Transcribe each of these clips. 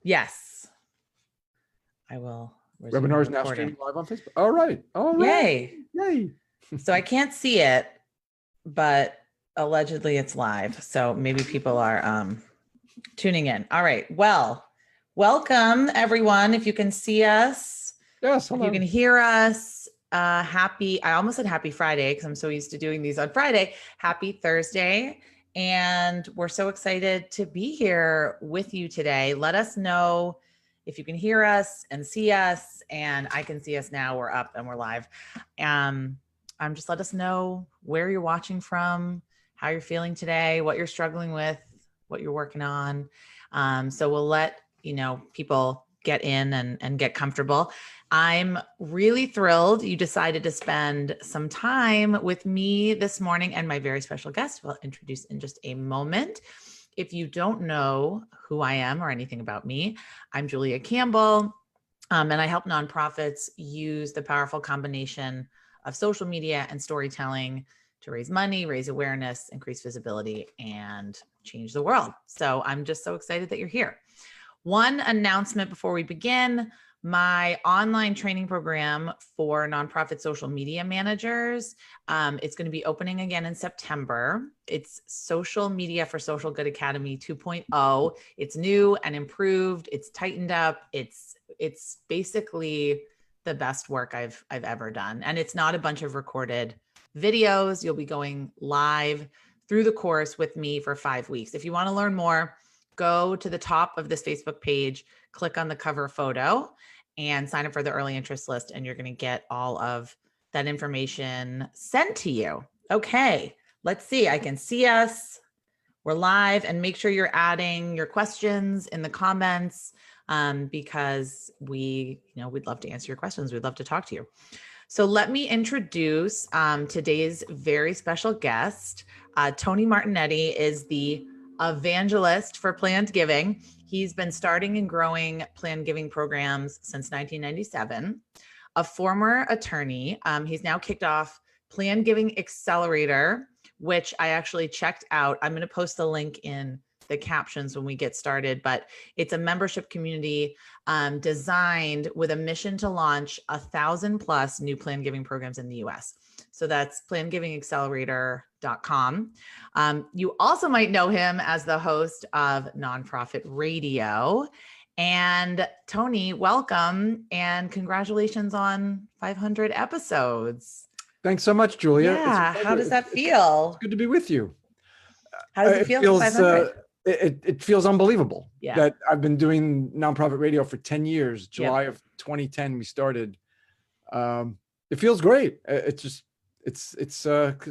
Yes, I will. Webinar is now streaming live on Facebook. All right. All right. Yay. So I can't see it, but allegedly it's live. So maybe people are tuning in. All right. Well, welcome everyone. If you can see us, yes, hello. If you can hear us, I almost said happy Friday because I'm so used to doing these on Friday. Happy Thursday. And we're so excited to be here with you today. Let us know if you can hear us and see us, and I can see us now. We're up and we're live. Just let us know where you're watching from, how you're feeling today, what you're struggling with, what you're working on. So we'll let people get in and get comfortable. I'm really thrilled you decided to spend some time with me this morning and my very special guest, who I'll introduce in just a moment. If you don't know who I am or anything about me, I'm Julia Campbell, and I help nonprofits use the powerful combination of social media and storytelling to raise money, raise awareness, increase visibility, and change the world. So I'm just so excited that you're here. One announcement before we begin: my online training program for nonprofit social media managers, it's going to be opening again in September. It's Social Media for Social Good Academy 2.0. It's new and improved. It's tightened up. It's basically the best work I've ever done. And it's not a bunch of recorded videos. You'll be going live through the course with me for 5 weeks. If you want to learn more, go to the top of this Facebook page, click on the cover photo, and sign up for the early interest list, and you're going to get all of that information sent to you. Okay, let's see. I can see us. We're live, and make sure you're adding your questions in the comments because we'd love to answer your questions. We'd love to talk to you. So let me introduce today's very special guest. Tony Martignetti is the evangelist for planned giving. He's been starting and growing planned giving programs since 1997. A former attorney, he's now kicked off Planned Giving Accelerator, which I actually checked out. I'm going to post the link in the captions when we get started, but it's a membership community designed with a mission to launch 1,000+ new planned giving programs in the US. So that's plannedgivingaccelerator.com. You also might know him as the host of Nonprofit Radio. And Tony, welcome and congratulations on 500 episodes. Thanks so much, Julia. Yeah, how does that feel? It's good to be with you. How does it feel for 500? It feels unbelievable Yeah. that I've been doing nonprofit radio for 10 years. July of 2010, we started. It feels great. It's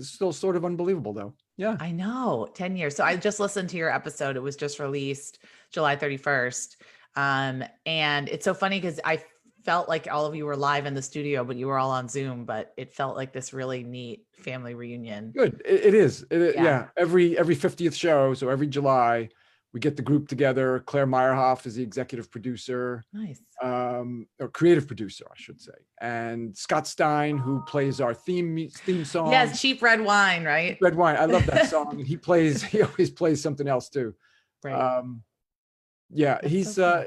still sort of unbelievable though. Yeah. I know, 10 years. So I just listened to your episode. It was just released July 31st. And it's so funny because I felt like all of you were live in the studio, but you were all on Zoom, but it felt like this really neat family reunion. Good. It is. Yeah. Every 50th show. So every July we get the group together. Claire Meyerhoff is the executive producer. Nice. Or creative producer, I should say. And Scott Stein, who plays our theme song. Yes. Cheap Red Wine, right? Cheap Red Wine. I love that song. He always plays something else too. Right. Yeah, he's so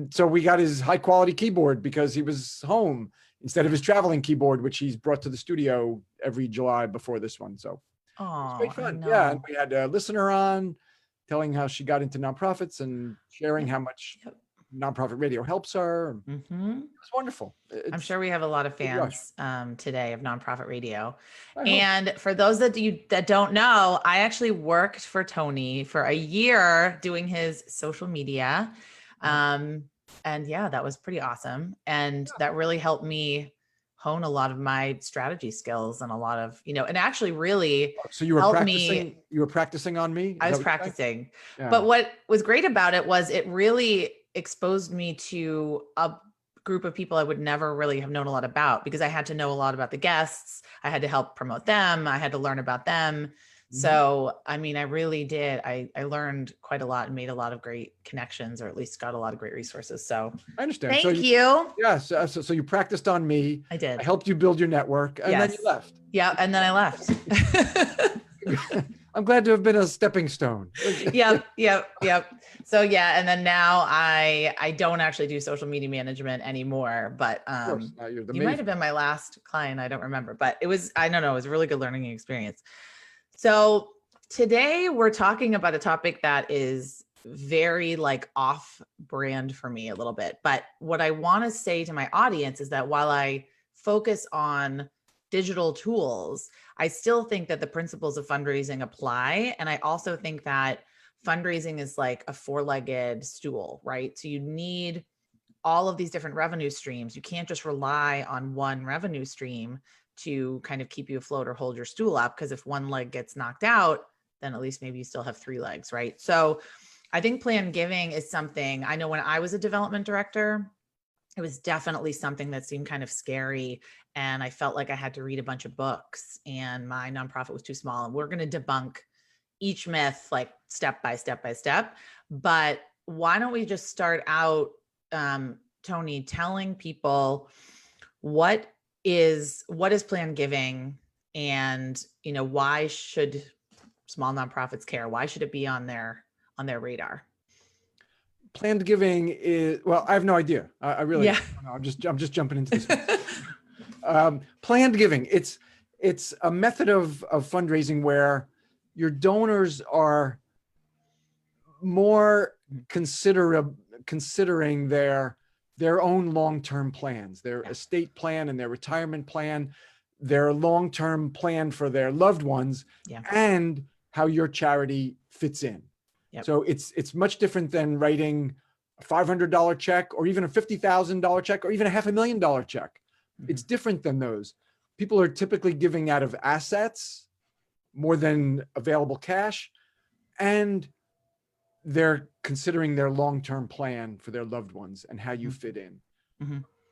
so we got his high quality keyboard because he was home instead of his traveling keyboard, which he's brought to the studio every July before this one. So it's great fun. Yeah, and we had a listener on telling how she got into nonprofits and sharing how much nonprofit radio helps her. Mm-hmm. It's wonderful. I'm sure we have a lot of fans today of nonprofit radio. And for those that don't know, I actually worked for Tony for a year doing his social media. And yeah, that was pretty awesome. And that really helped me hone a lot of my strategy skills and a lot of, and actually really so you were practicing, you were practicing on me? I was practicing. Yeah. But what was great about it was it really exposed me to a group of people I would never really have known a lot about because I had to know a lot about the guests. I had to help promote them. I had to learn about them. Mm-hmm. So, I mean, I really did. I learned quite a lot and made a lot of great connections, or at least got a lot of great resources. So I understand. Thank you. Yes. Yeah, so you practiced on me. I did. I helped you build your network and then you left. Yeah. And then I left. I'm glad to have been a stepping stone. Yep. So yeah, and then now I don't actually do social media management anymore, but Of course, now you're the you might have been my last client. I don't remember, but I don't know, it was a really good learning experience. So today we're talking about a topic that is very like off brand for me a little bit. But what I want to say to my audience is that while I focus on digital tools, I still think that the principles of fundraising apply. And I also think that fundraising is like a four-legged stool, right? So you need all of these different revenue streams. You can't just rely on one revenue stream to kind of keep you afloat or hold your stool up, because if one leg gets knocked out, then at least maybe you still have three legs, right? So I think planned giving is something, I know when I was a development director, it was definitely something that seemed kind of scary. And I felt like I had to read a bunch of books and my nonprofit was too small. And we're going to debunk each myth like step by step by step. But why don't we just start out, Tony, telling people what is planned giving, and why should small nonprofits care? Why should it be on their radar? Planned giving is, well, I have no idea. I really, Yeah. I'm just jumping into this. Planned giving, it's a method of fundraising where your donors are more considering their own long-term plans, their estate plan and their retirement plan, their long-term plan for their loved ones, and how your charity fits in. So it's much different than writing a $500 check or even a $50,000 check or even a $500,000 check. It's different than those. People are typically giving out of assets more than available cash, and they're considering their long-term plan for their loved ones and how you fit in.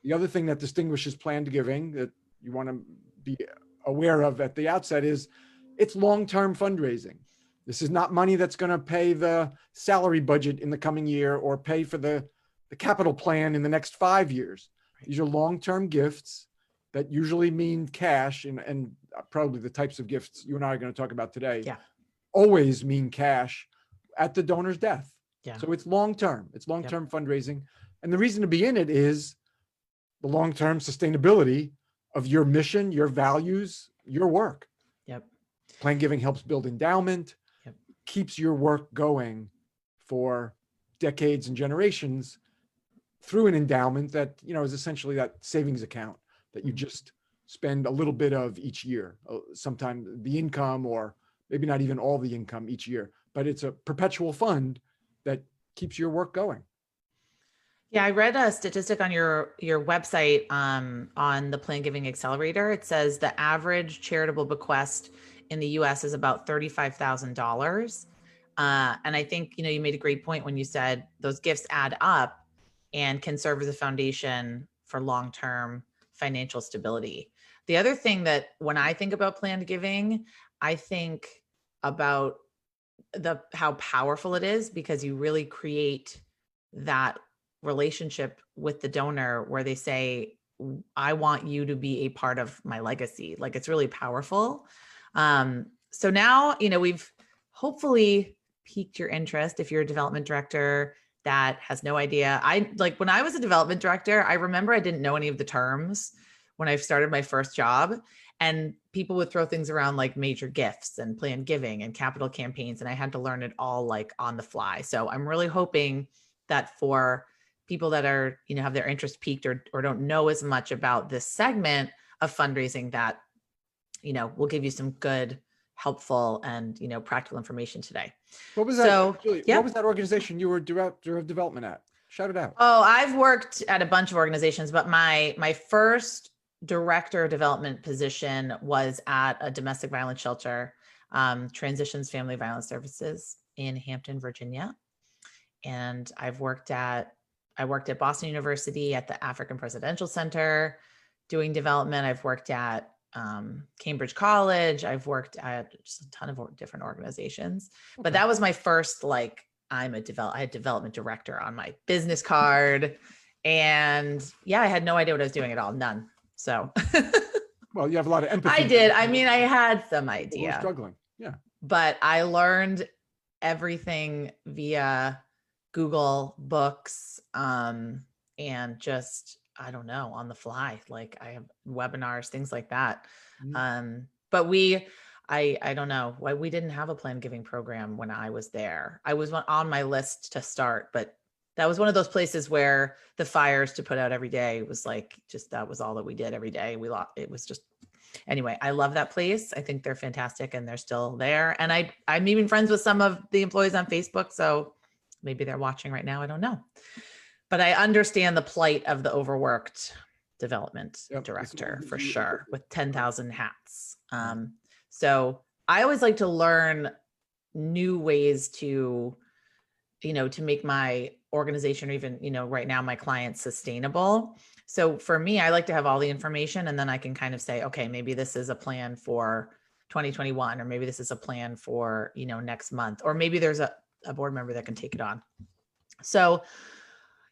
The other thing that distinguishes planned giving that you want to be aware of at the outset is it's long-term fundraising. This is not money that's going to pay the salary budget in the coming year or pay for the capital plan in the next 5 years. These are long-term gifts that usually mean cash, and probably the types of gifts you and I are going to talk about today always mean cash at the donor's death. So it's long-term. It's long-term fundraising. And the reason to be in it is the long-term sustainability of your mission, your values, your work. Planned giving helps build endowment, keeps your work going for decades and generations through an endowment that, is essentially that savings account that you just spend a little bit of each year, sometimes the income or maybe not even all the income each year, but it's a perpetual fund that keeps your work going. Yeah, I read a statistic on your website on the Planned Giving Accelerator. It says the average charitable bequest in the US is about $35,000. And I think, you made a great point when you said those gifts add up and can serve as a foundation for long-term financial stability. The other thing that when I think about planned giving, I think about how powerful it is, because you really create that relationship with the donor where they say, I want you to be a part of my legacy. Like, it's really powerful. So now, we've hopefully piqued your interest. If you're a development director that has no idea, when I was a development director, I remember I didn't know any of the terms when I started my first job, and people would throw things around like major gifts and planned giving and capital campaigns. And I had to learn it all like on the fly. So I'm really hoping that for people that are, have their interest piqued or don't know as much about this segment of fundraising, that, we'll give you some good, helpful, and, practical information today. What was that, Julie? What was that organization you were director of development at? Shout it out. Oh, I've worked at a bunch of organizations, but my first director of development position was at a domestic violence shelter, Transitions Family Violence Services in Hampton, Virginia. And I worked at Boston University at the African Presidential Center doing development. I've worked at Cambridge College. I've worked at just a ton of different organizations, but that was my first, I had development director on my business card. And I had no idea what I was doing at all. None. So. Well, you have a lot of empathy. I did. I mean, I had some idea. We're struggling. Yeah. but I learned everything via Google Books, and just, I don't know, on the fly. Like I have webinars, things like that. But I don't know why we didn't have a planned giving program when I was there. I was on my list to start, but that was one of those places where the fires to put out every day was like, just, that was all that we did every day. We lost, it was just, anyway, I love that place. I think they're fantastic and they're still there. And I'm even friends with some of the employees on Facebook. So maybe they're watching right now. I don't know, but I understand the plight of the overworked development director for sure, with 10,000 hats. So I always like to learn new ways to, to make my organization, or even, right now my clients, sustainable. So for me, I like to have all the information, and then I can kind of say, okay, maybe this is a plan for 2021, or maybe this is a plan for, next month, or maybe there's a board member that can take it on. So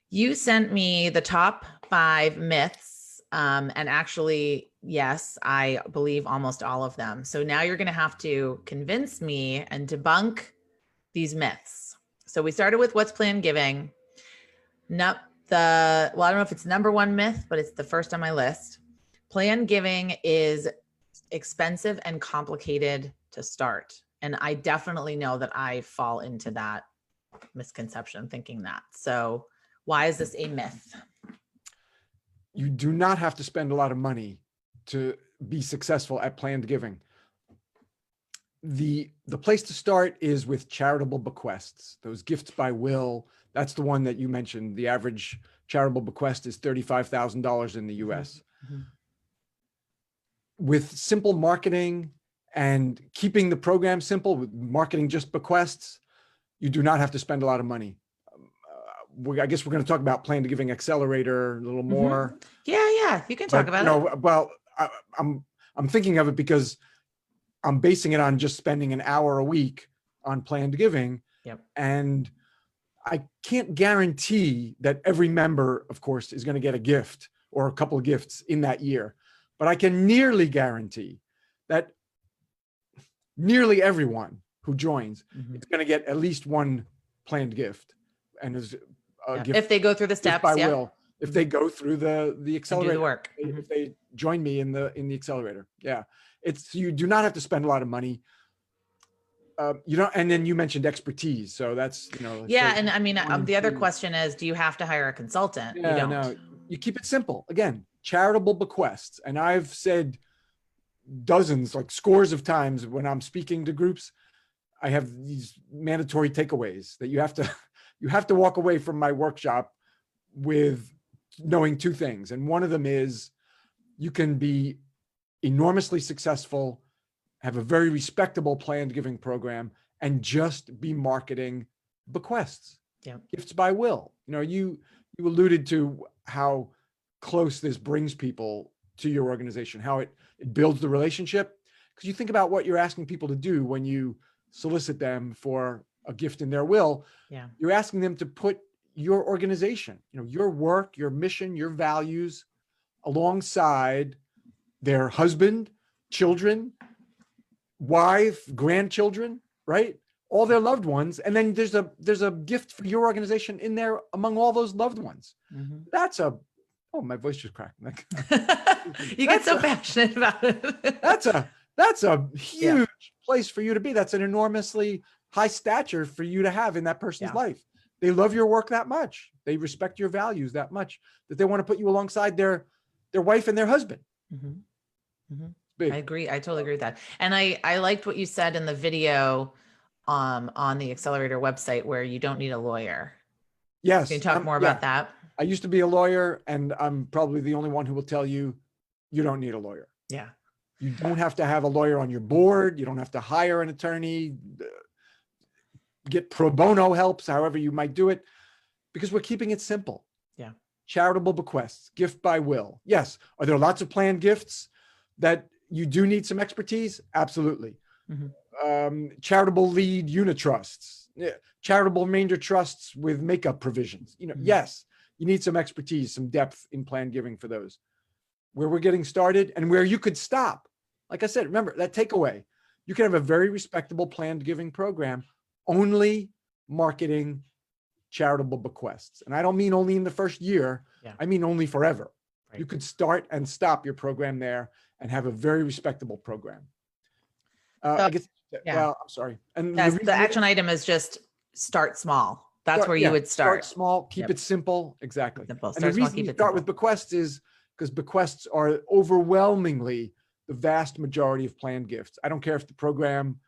you sent me the top 5 myths. And actually, yes, I believe almost all of them. So now you're going to have to convince me and debunk these myths. So we started with what's planned giving. Well, I don't know if it's number 1 myth, but it's the first on my list. Planned giving is expensive and complicated to start. And I definitely know that I fall into that misconception, thinking that. So why is this a myth? You do not have to spend a lot of money to be successful at planned giving. The place to start is with charitable bequests, those gifts by will. That's the one that you mentioned. The average charitable bequest is $35,000 in the US. Mm-hmm. With simple marketing and keeping the program simple, with marketing just bequests, you do not have to spend a lot of money. I guess we're going to talk about Planned Giving Accelerator a little more. Yeah, you can talk about it. Well, I'm thinking of it because I'm basing it on just spending an hour a week on planned giving. Yep. And I can't guarantee that every member, of course, is going to get a gift or a couple of gifts in that year. But I can nearly guarantee that nearly everyone who joins is going to get at least one planned gift. And is gift, if they go through the steps by will, if they go through the accelerator, do the work. If they join me in the accelerator. Yeah. You do not have to spend a lot of money. And then you mentioned expertise. So that's, Yeah. And I mean, the other question is, do you have to hire a consultant? Yeah, you don't. No, you keep it simple. Again, charitable bequests. And I've said dozens, like scores of times when I'm speaking to groups, I have these mandatory takeaways that you have to walk away from my workshop with knowing 2 things. And one of them is you can be enormously successful, have a very respectable planned giving program, and just be marketing bequests, gifts by will. You alluded to how close this brings people to your organization, how it builds the relationship. Because you think about what you're asking people to do when you solicit them for a gift in their will. Yeah. You're asking them to put your organization, your work, your mission, your values alongside their husband, children, wife, grandchildren, right? All their loved ones. And then there's a gift for your organization in there among all those loved ones. Mm-hmm. My voice just cracked. You get so passionate about it. That's a huge place for you to be. That's an enormously high stature for you to have in that person's life. They love your work that much. They respect your values that much that they want to put you alongside their wife and their husband. Mm-hmm. Mm-hmm. I agree. I totally agree with that. And I liked what you said in the video on the Accelerator website, where you don't need a lawyer. Yes. Can you talk more about that? I used to be a lawyer, and I'm probably the only one who will tell you, you don't need a lawyer. Yeah. You don't have to have a lawyer on your board. You don't have to hire an attorney, get pro bono helps, however you might do it, because we're keeping it simple. Yeah. Charitable bequests, gift by will. Yes. Are there lots of planned gifts that you do need some expertise? Absolutely. Mm-hmm. Charitable lead unit trusts, charitable remainder trusts with makeup provisions. Yes, you need some expertise, some depth in planned giving for those. Where we're getting started and where you could stop. Like I said, remember that takeaway. You can have a very respectable planned giving program only marketing charitable bequests. And I don't mean only in the first year. Yeah. I mean only forever. Right. You could start and stop your program there and have a very respectable program. So, I guess, yeah. well, I'm sorry. And Yes, the reason action item is just start small. That's where you would Start start. small, keep Yep. it simple. Exactly. Simple. And the Start small, reason you keep it start simple. with bequests is because bequests are overwhelmingly the vast majority of planned gifts. I don't care if the program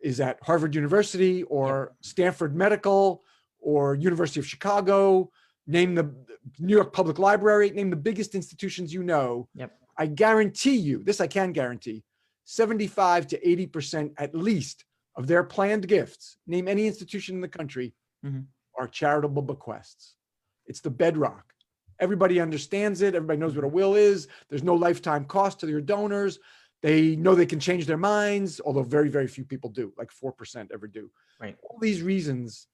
is at Harvard University or Stanford Medical or University of Chicago, name the New York Public Library, name the biggest institutions you know. Yep. I guarantee you, this I can guarantee, 75 to 80% at least of their planned gifts, name any institution in the country, are charitable bequests. It's the bedrock. Everybody understands it. Everybody knows what a will is. There's no lifetime cost to your donors. They know they can change their minds, although very, very few people do, like 4% ever do. Right. All these reasons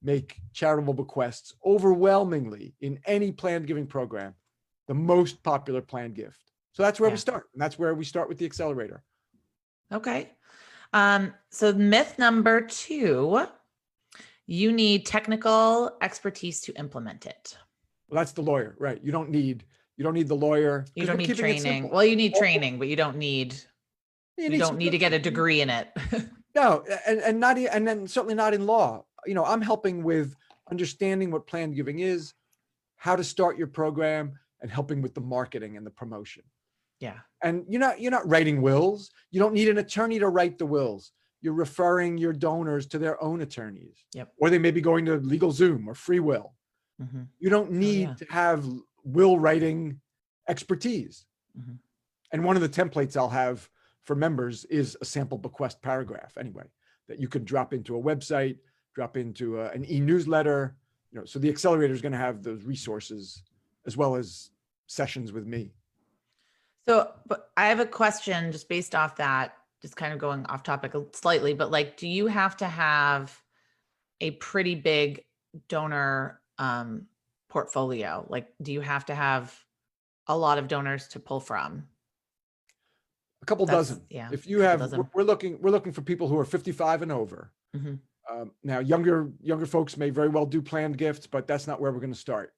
make charitable bequests overwhelmingly in any planned giving program the most popular planned gift. So that's where we start. And that's where we start with the accelerator. Okay. So myth number 2, you need technical expertise to implement it. Well, that's the lawyer, right? You don't need the lawyer. You don't need training. Well, you need training, but you don't need to get a degree in it. No, and not, and then certainly not in law. I'm helping with understanding what planned giving is, how to start your program, and helping with the marketing and the promotion. Yeah. And you're not writing wills. You don't need an attorney to write the wills. You're referring your donors to their own attorneys. Yep. Or they may be going to LegalZoom or Free Will. You don't need to have will writing expertise. And one of the templates I'll have for members is a sample bequest paragraph anyway, that you could drop into a website, drop into an e-newsletter. So the accelerator is going to have those resources as well as sessions with me. So, but I have a question just based off that, just kind of going off topic slightly, but like, do you have to have a pretty big donor portfolio? Like, do you have to have a lot of donors to pull from? A couple dozen. Yeah. If you have, we're looking for people who are 55 and over. Now, younger folks may very well do planned gifts, but that's not where we're going to start.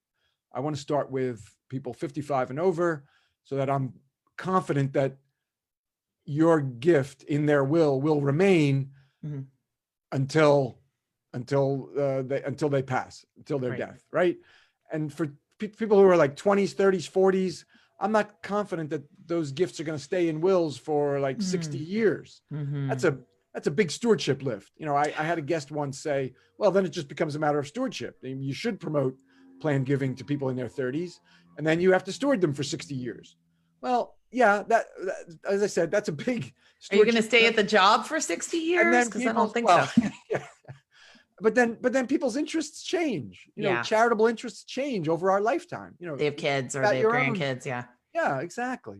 I want to start with people 55 and over, so that I'm confident that your gift in their will remain until they pass, until their death, right? And for people who are like 20s, 30s, 40s, I'm not confident that those gifts are going to stay in wills for like 60 years. That's a big stewardship lift. I had a guest once say, well, then it just becomes a matter of stewardship. You should promote planned giving to people in their 30s, and then you have to steward them for 60 years. Well, yeah, that as I said, that's a big stewardship. Are you going to stay at the job for 60 years? Because I don't think so. Yeah. But then people's interests change. Charitable interests change over our lifetime. They have kids or they have grandkids. Yeah. Yeah, exactly.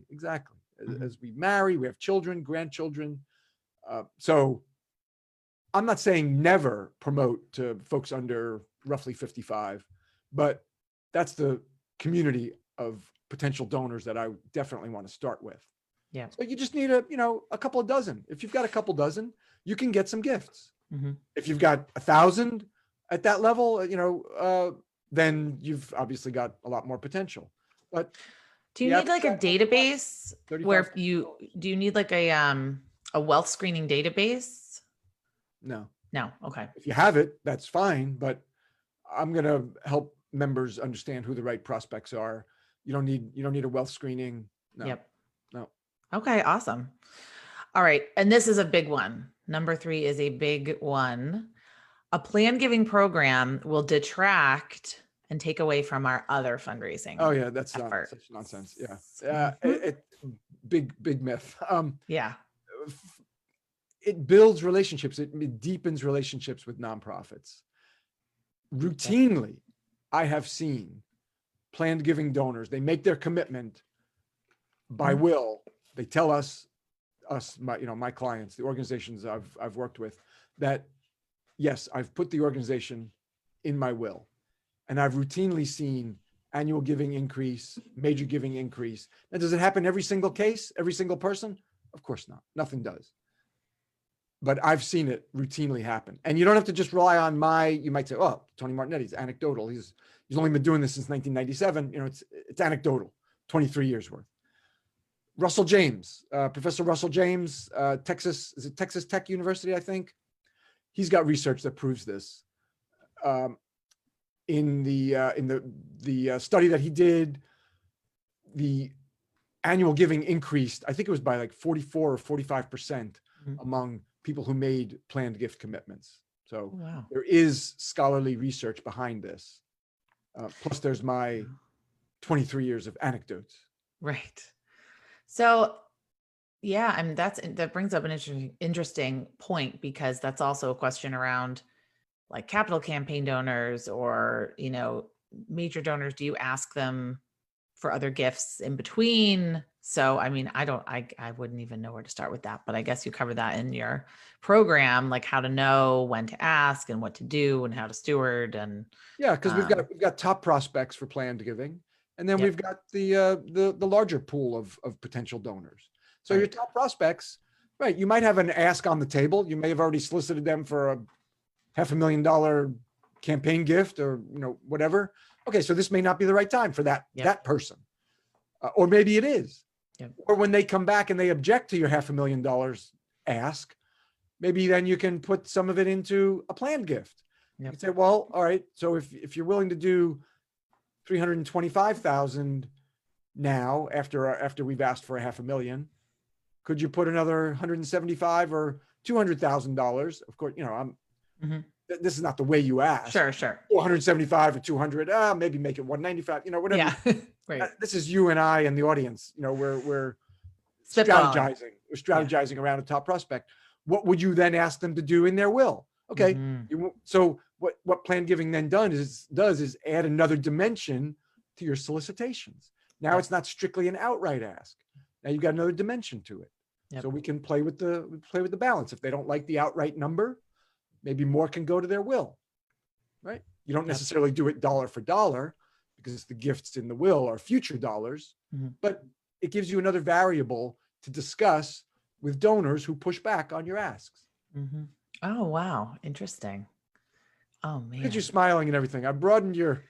As we marry, we have children, grandchildren. So I'm not saying never promote to folks under roughly 55, but that's the community of potential donors that I definitely want to start with. Yeah. So you just need a couple of dozen. If you've got a couple dozen, you can get some gifts. If you've got 1,000 at that level, then you've obviously got a lot more potential. But do you need like a database where do you need like a wealth screening database? No. Okay. If you have it, that's fine. But I'm going to help members understand who the right prospects are. You don't need a wealth screening. No. Yep. No. Okay. Awesome. All right. And this is a big one. Number 3 is a big one. A planned giving program will detract and take away from our other fundraising. Oh yeah. That's efforts. Such nonsense. Yeah. Big myth. Yeah. It builds relationships. It deepens relationships with nonprofits. Routinely, I have seen planned giving donors, they make their commitment by will. They tell us, my clients, the organizations I've worked with, that yes, I've put the organization in my will. And I've routinely seen annual giving increase, major giving increase. Now, does it happen every single case, every single person? Of course not. Nothing does. but I've seen it routinely happen. And you don't have to just rely on you might say, oh, Tony Martignetti, anecdotal. He's only been doing this since 1997. It's anecdotal, 23 years worth. Russell James, Professor Russell James, Texas Tech University, I think. He's got research that proves this. In the study that he did, the annual giving increased, I think it was by like 44 or 45% among people who made planned gift commitments. So wow. There is scholarly research behind this. Plus there's my 23 years of anecdotes. Right. So yeah, I mean, that brings up an interesting point, because that's also a question around like capital campaign donors or, major donors. Do you ask them for other gifts in between? So, I mean, I wouldn't even know where to start with that, but I guess you cover that in your program, like how to know when to ask and what to do and how to steward. And yeah, because we've got top prospects for planned giving, and then we've got the larger pool of potential donors. So your top prospects, right? You might have an ask on the table. You may have already solicited them for a $500,000 campaign gift or whatever. Okay, so this may not be the right time for that person, or maybe it is. Yep. Or when they come back and they object to your $500,000 ask, maybe then you can put some of it into a planned gift. Yep. You can say, well, all right, so if you're willing to do $325,000 now after we've asked for $500,000, could you put another $175,000 or $200,000? Of course, this is not the way you ask. Sure. 175 or 200. Maybe make it 195. Whatever. Yeah. Right. This is you and I and the audience. We're strategizing. We're strategizing around a top prospect. What would you then ask them to do in their will? Okay. So what planned giving then does is add another dimension to your solicitations. Now it's not strictly an outright ask. Now you've got another dimension to it. Yep. So we can play with the balance. If they don't like the outright number, maybe more can go to their will, right? You don't necessarily do it dollar for dollar, because the gifts in the will are future dollars, but it gives you another variable to discuss with donors who push back on your asks. Oh, wow. Interesting. Oh, man. Look at you smiling and everything. I broadened your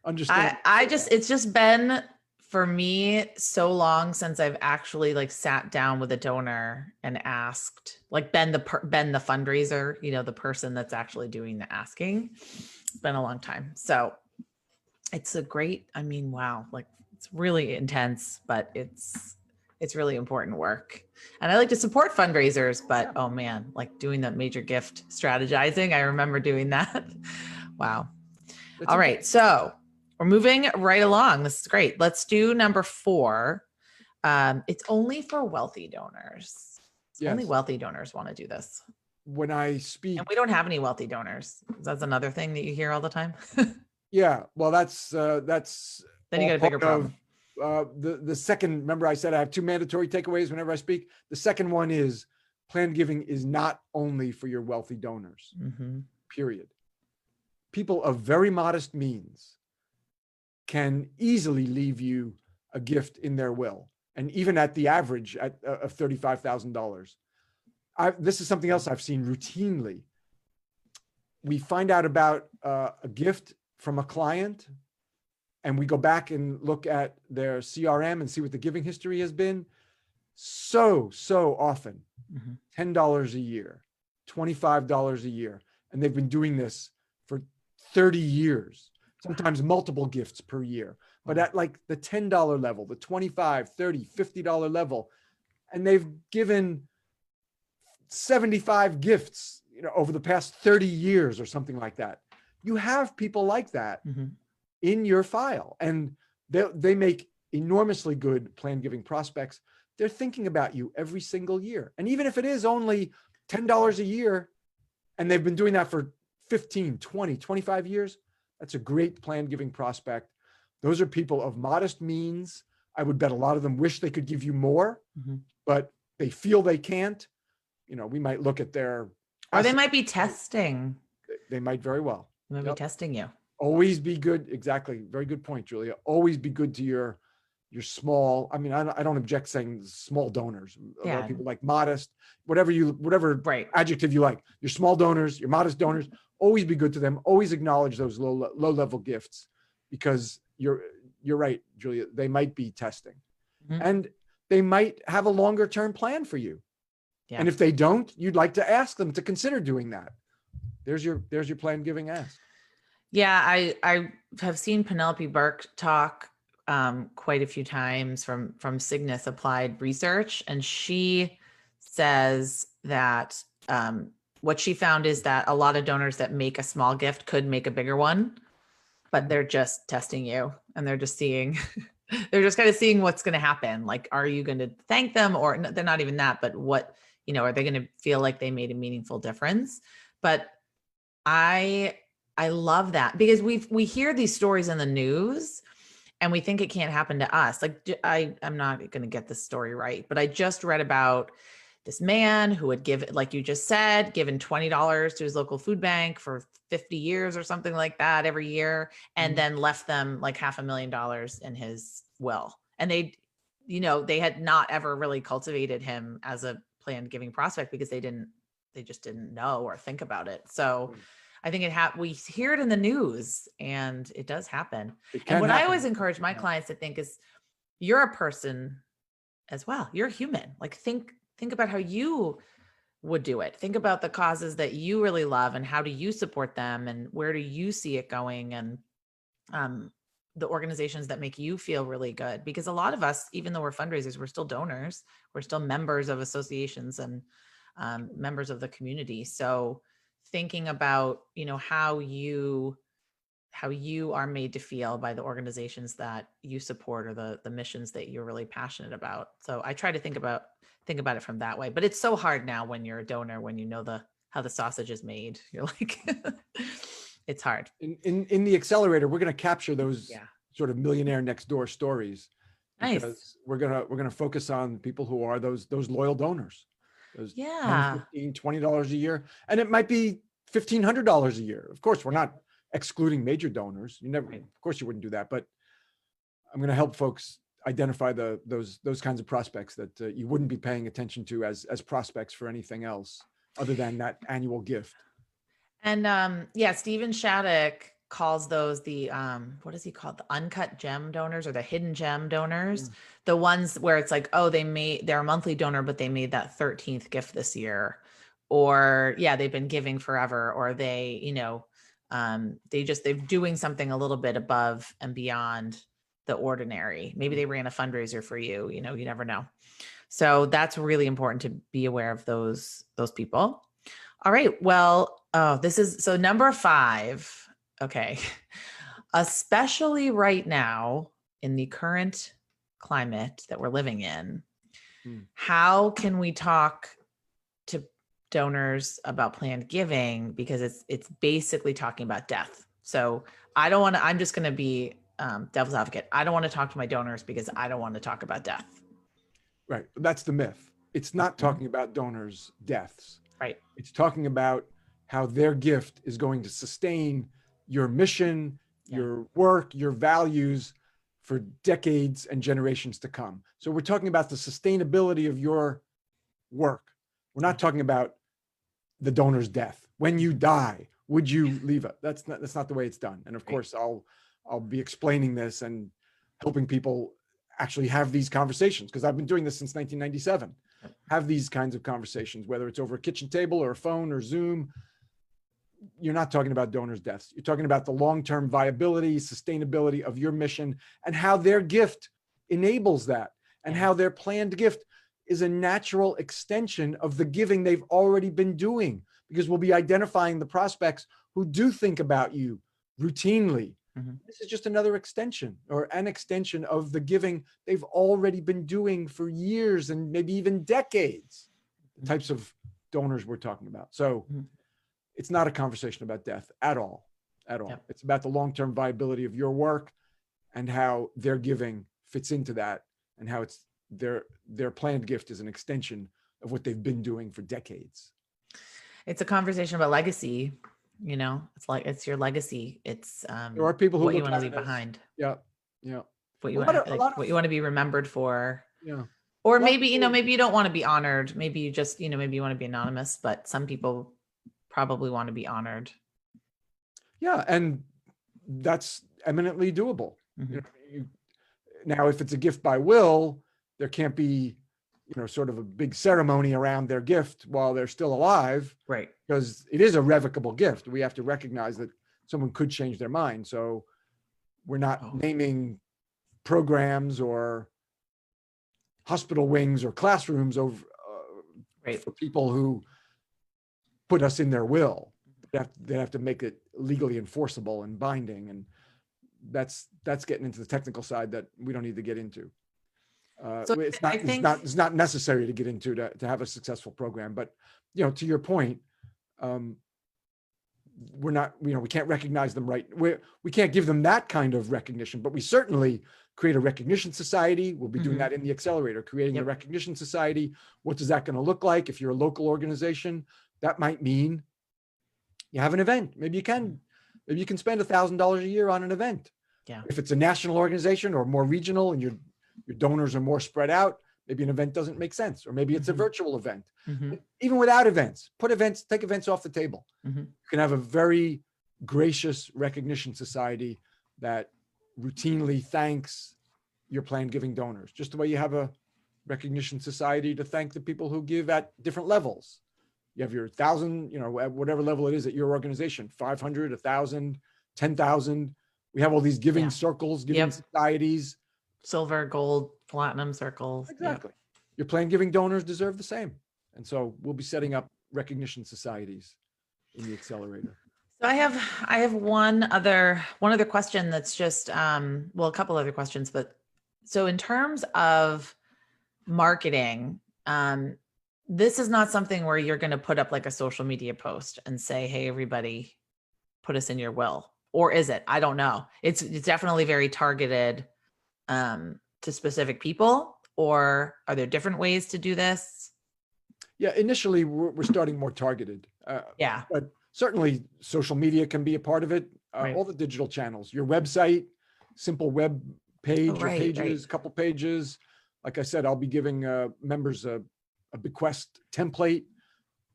understanding. It's just been, for me, so long since I've actually like sat down with a donor and asked, like been the fundraiser, the person that's actually doing the asking. It's been a long time. So it's wow. Like it's really intense, but it's really important work. And I like to support fundraisers, but oh man, like doing that major gift strategizing. I remember doing that. Wow. All right. So we're moving right along. This is great. Let's do number 4. It's only for wealthy donors. Only wealthy donors want to do this. When I speak, and we don't have any wealthy donors. That's another thing that you hear all the time. Yeah. Well, that's then you got a bigger problem. The second, remember I said I have 2 mandatory takeaways whenever I speak. The second one is planned giving is not only for your wealthy donors, period. People of very modest means can easily leave you a gift in their will. And even at the average of $35,000. This is something else I've seen routinely. We find out about a gift from a client, and we go back and look at their CRM and see what the giving history has been. So often, $10 a year, $25 a year. And they've been doing this for 30 years, sometimes multiple gifts per year. But at like the $10 level, the $25, $30, $50 level, and they've given 75 gifts, over the past 30 years or something like that. You have people like that in your file, and they make enormously good planned giving prospects. They're thinking about you every single year. And even if it is only $10 a year, and they've been doing that for 15, 20, 25 years, that's a great planned giving prospect. Those are people of modest means. I would bet a lot of them wish they could give you more, but they feel they can't. We might look at their... Or they might be testing. They might very well. They might be testing you. Always be good. Exactly. Very good point, Julia. Always be good to your you're small. I mean, I don't object saying small donors. A lot Yeah. of people like modest, whatever Right. adjective you like. Your small donors, your modest donors, always be good to them. Always acknowledge those low level gifts, because you're right, Julia. They might be testing, Mhm. and they might have a longer term plan for you. Yeah. And if they don't, you'd like to ask them to consider doing that. There's your planned giving ask. Yeah, I have seen Penelope Burke talk quite a few times from Cygnus Applied Research, and she says that what she found is that a lot of donors that make a small gift could make a bigger one, but they're just testing you, and they're just seeing they're just kind of seeing what's going to happen. Like, are you going to thank them, or they're not even that, but what, are they going to feel like they made a meaningful difference? But I love that, because we hear these stories in the news and we think it can't happen to us. Like, I'm not going to get this story right, but I just read about this man who had given, like you just said, given $20 to his local food bank for 50 years or something like that every year, and then left them like $500,000 in his will. And they had not ever really cultivated him as a planned giving prospect, because they just didn't know or think about it. So I think we hear it in the news, and it does happen. And what I always encourage my clients to think is, you're a person as well. You're human. Like, think about how you would do it. Think about the causes that you really love, and how do you support them, and where do you see it going, and the organizations that make you feel really good. Because a lot of us, even though we're fundraisers, we're still donors. We're still members of associations and members of the community. So thinking about, how you are made to feel by the organizations that you support, or the missions that you're really passionate about. So I try to think about it from that way. But it's so hard now when you're a donor, when you know how the sausage is made. You're like, it's hard. In the accelerator, we're going to capture those sort of millionaire next door stories, because Nice. we're going to focus on people who are those loyal donors. Those $10, $15, $20 a year, and it might be $1,500 a year. Of course, we're not excluding major donors. Of course, you wouldn't do that. But I'm going to help folks identify those kinds of prospects that you wouldn't be paying attention to as prospects for anything else other than that annual gift. And Stephen Shattuck calls those the what is he called? The uncut gem donors, or the hidden gem donors. The ones where it's like, oh, they're a monthly donor, but they made that 13th gift this year. Or they've been giving forever, or they're doing something a little bit above and beyond the ordinary. Maybe they ran a fundraiser for you, you never know. So that's really important to be aware of those people. All right. Well, so number 5. Okay. Especially right now in the current climate that we're living in, how can we talk to donors about planned giving? Because it's basically talking about death. So I'm just going to be devil's advocate. I don't want to talk to my donors because I don't want to talk about death. Right. That's the myth. It's not talking about donors' deaths. Right. It's talking about how their gift is going to sustain your mission, your work, your values for decades and generations to come. So we're talking about the sustainability of your work. We're not talking about the donor's death. When you die, would you leave it? That's not the way it's done. And of course, I'll be explaining this and helping people actually have these conversations, because I've been doing this since 1997. Have these kinds of conversations, whether it's over a kitchen table or a phone or Zoom. You're not talking about donors' deaths. You're talking about the long-term viability, sustainability of your mission, and how their gift enables that, and how their planned gift is a natural extension of the giving they've already been doing, because we'll be identifying the prospects who do think about you routinely. This is just another extension, or an extension of the giving they've already been doing for years and maybe even decades, the types of donors we're talking about. So it's not a conversation about death at all. It's about the long-term viability of your work and how their giving fits into that, and how it's their planned gift is an extension of what they've been doing for decades. It's a conversation about legacy. It's like, it's your legacy. It's there are people who what you look want to at leave it as, behind. yeah. what you A lot want, of, a like lot of, what you want to be remembered for. yeah, Or a lot of maybe, people, maybe you don't want to be honored. Maybe you just, maybe you want to be anonymous, but some people probably want to be honored. yeah, and that's eminently doable. You Mhm. know, now, if it's a gift by will, there can't be, sort of a big ceremony around their gift while they're still alive, Right. because it is a revocable gift. We have to recognize that someone could change their mind. So we're not Oh. naming programs or hospital wings or classrooms over Right. for people who put us in their will. They have to make it legally enforceable and binding, and that's getting into the technical side that we don't need to get into. So It's I think, not necessary to get into to have a successful program. But to your point, we're not, we can't recognize them, right? We can't give them that kind of recognition, but we certainly create a recognition society. We'll be doing that in the accelerator, creating the recognition society. What is that going to look like? If you're a local organization, that might mean you have an event. Maybe you can spend $1,000 a year on an event. Yeah. If it's a national organization or more regional and your donors are more spread out, maybe an event doesn't make sense, or maybe it's a virtual event. Even without events, take events off the table. You can have a very gracious recognition society that routinely thanks your planned giving donors, just the way you have a recognition society to thank the people who give at different levels. You have your 1,000, at whatever level it is at your organization, 500, 1,000, 10,000. We have all these giving circles, giving societies. Silver, gold, platinum circles. Exactly. Your planned giving donors deserve the same. And so we'll be setting up recognition societies in the accelerator. So I have one other question that's just, a couple other questions, but so in terms of marketing, this is not something where you're going to put up like a social media post and say, hey, everybody, put us in your will. Or is it? I don't know. It's definitely very targeted to specific people, or are there different ways to do this? Yeah, initially we're starting more targeted. But certainly social media can be a part of it. All the digital channels, your website, simple web page or pages, couple pages. Like I said, I'll be giving members a Bequest template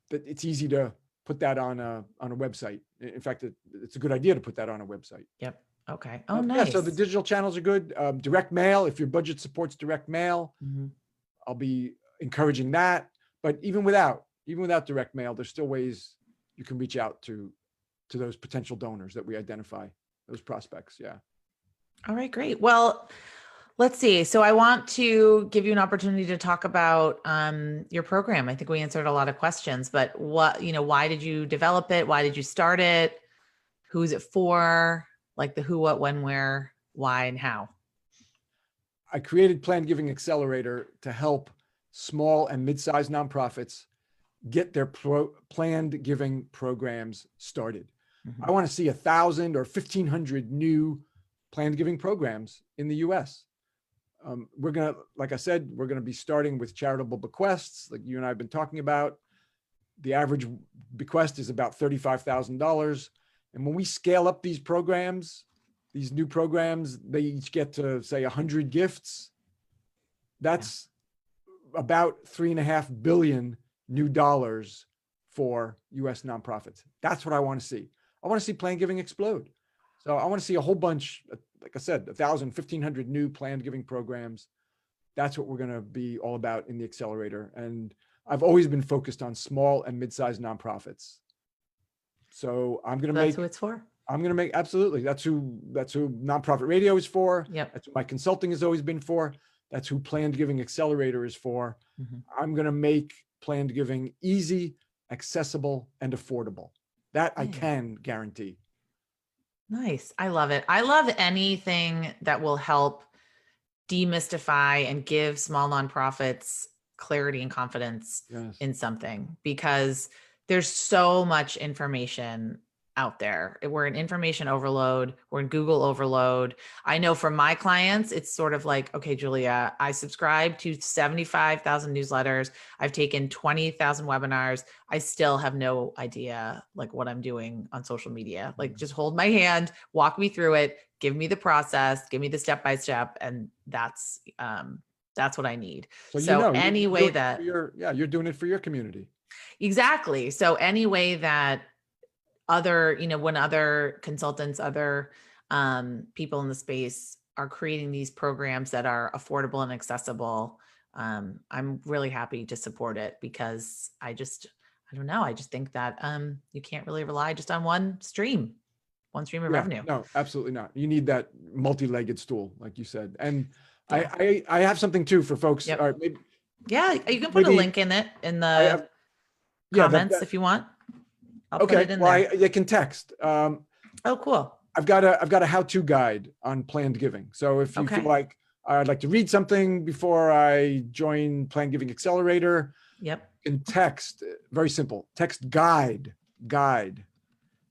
that it's easy to put that on a website. In fact, it's a good idea to put that on a website. Yep. Okay. Oh, nice. Yeah, so the digital channels are good. Direct mail, if your budget supports direct mail, I'll be encouraging that. But even without direct mail, there's still ways you can reach out to those potential donors that we identify, those prospects. Yeah. All right, great. Well, let's see. So I want to give you an opportunity to talk about your program. I think we answered a lot of questions, but why did you develop it? Why did you start it? Who's it for? Like the who, what, when, where, why, and how. I created Planned Giving Accelerator to help small and mid-sized nonprofits get their planned giving programs started. I want to see 1,000 or 1,500 new planned giving programs in the US. We're going to, like I said, we're going to be starting with charitable bequests, like you and I have been talking about. The average bequest is about $35,000. And when we scale up these programs, these new programs, they each get to say 100 gifts. That's about $3.5 billion new dollars for US nonprofits. That's what I want to see. I want to see planned giving explode. So I want to see a whole bunch, like I said, 1,000, 1,500 new planned giving programs. That's what we're going to be all about in the accelerator. And I've always been focused on small and mid-sized nonprofits. So I'm going to That's who it's for. I'm going to make, absolutely. That's who Nonprofit Radio is for. Yep. That's what my consulting has always been for. That's who Planned Giving Accelerator is for. I'm going to make planned giving easy, accessible, and affordable. That I can guarantee. Nice. I love it. I love anything that will help demystify and give small nonprofits clarity and confidence in something, because there's so much information out there. We're in information overload. We're in Google overload. I know for my clients, it's sort of like, okay, Julia, I subscribe to 75,000 newsletters. I've taken 20,000 webinars. I still have no idea like what I'm doing on social media. Like just hold my hand, walk me through it, give me the process, give me the step-by-step. And that's what I need. So any way that you're doing it for your community. Exactly. So any way that other, when other consultants, other people in the space are creating these programs that are affordable and accessible, I'm really happy to support it, because I don't know. I just think that you can't really rely just on one stream of revenue. No, absolutely not. You need that multi-legged stool, like you said. And I have something too for folks. Yep. All right, maybe, you can put a link in the comments if you want. I'll put it in there. They can text. Oh, cool. I've got a how-to guide on planned giving. So if you feel like I'd like to read something before I join Planned Giving Accelerator, yep, you can text. Very simple. Text guide.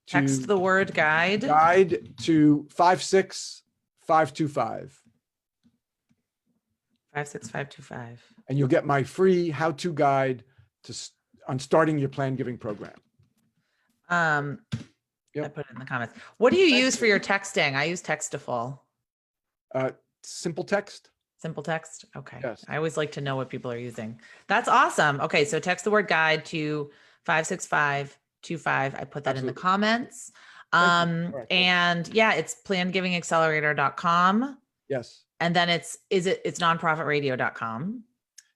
Text the word guide. Guide to 56525. 56525. And you'll get my free how-to guide on starting your planned giving program. I put it in the comments. What do you use for your texting? I use Textful. Simple text. Simple text. Okay. Yes. I always like to know what people are using. That's awesome. Okay. So text the word guide to 56525. I put that in the comments. And it's plannedgivingaccelerator.com. Yes. And then it's nonprofitradio.com.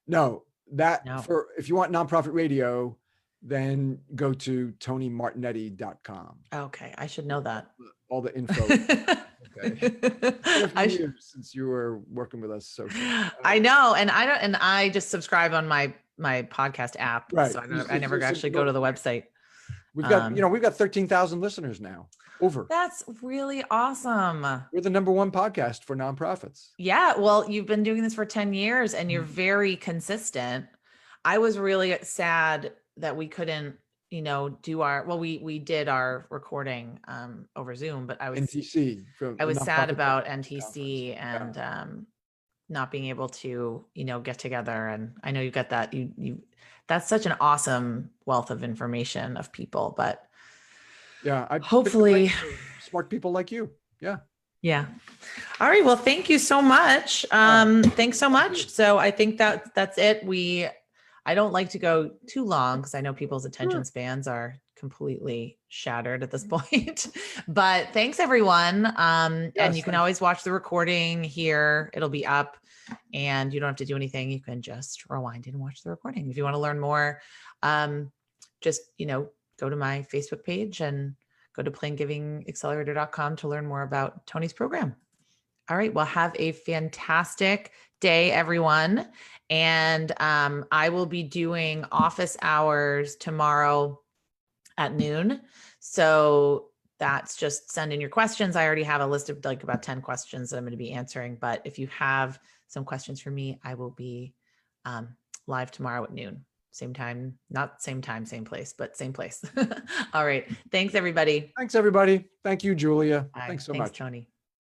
No, if you want nonprofit radio, then go to TonyMartignetti.com. Okay. I should know that. All the info. Okay. Since you were working with us. So I know. And I just subscribe on my podcast app. Right. So I never actually go to the website. We've got 13,000 listeners now. Over. That's really awesome. We're the #1 podcast for nonprofits. Yeah. Well, you've been doing this for 10 years and you're very consistent. I was really sad that we couldn't, do we did our recording over Zoom, but I was sad about NTC and not being able to, get together. And I know you got that, that's such an awesome wealth of information of people, but hopefully smart people like you. Yeah. Yeah. All right. Well, thank you so much. Thanks so much. So I think that's it. I don't like to go too long because I know people's attention spans are completely shattered at this point, but thanks everyone. And you can always watch the recording here. It'll be up and you don't have to do anything. You can just rewind and watch the recording. If you want to learn more, just, go to my Facebook page and go to plannedgivingaccelerator.com to learn more about Tony's program. All right. Well, have a fantastic day, everyone. And I will be doing office hours tomorrow at noon. So that's just send in your questions. I already have a list of about 10 questions that I'm going to be answering. But if you have some questions for me, I will be live tomorrow at noon. Same time, not same time, same place, but same place. All right. Thanks, everybody. Thanks, everybody. Thank you, Julia. Thanks so much. Tony.